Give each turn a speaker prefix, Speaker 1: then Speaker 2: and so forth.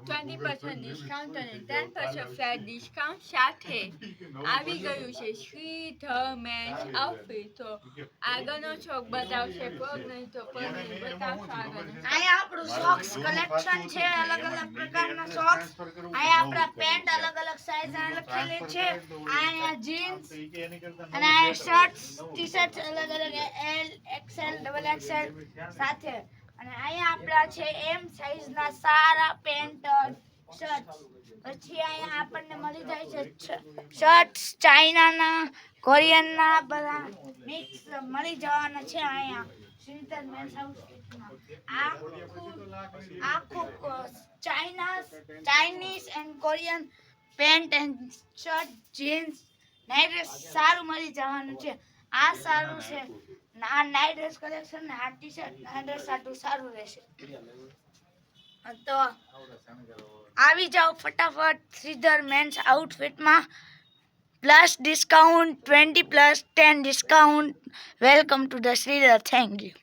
Speaker 1: 20% discount અને 10% flat discount સાથે આવી ગયું છે શ્રી ધ મેન્સ આઉટફિટ. તો આગળનો ચોક બતાવશે પગ નહીં તો પગ નહીં બતાવશો આગળનો.
Speaker 2: અહીંયા આપણું સોક્સ કલેક્શન છે, અલગ અલગ પ્રકારના સોક્સ. અહીંયા આપણા પેન્ટ અલગ અલગ સાઈઝ લખેલી છે. અહીંયા જીન્સ અને અહીંયા શર્ટ્સ, ટી-શર્ટ અલગ અલગ એલ, એક્સએલ, ડબલ એક્સએલ સાથે. અને અહીંયા આપણા છે એમ સાઈઝના સારા પેન્ટ, શર્ટ્સ. પછી અહીંયા આપણને મળી જાય છે શર્ટ્સ ચાઇનાના, કોરિયનના બધા મિક્સ મળી જવાના છે અહીંયા શ્રીધર મેન્સ આઉટફિટમાં. આખું Chinese and Korean pant and shirt, jeans, night dress સારું મળી જવાનું છે. આ સારું છે, આ નાઇટ ડ્રેસ કલેક્શન ને આ ટી શર્ટ નાઇટ ડ્રેસ સારું રહેશે. તો આવી જાઓ ફટાફટ શ્રીધર મેન્સ આઉટફિટમાં. Plus discount 20 + 10 discount. Welcome to the Shridhar. Thank you.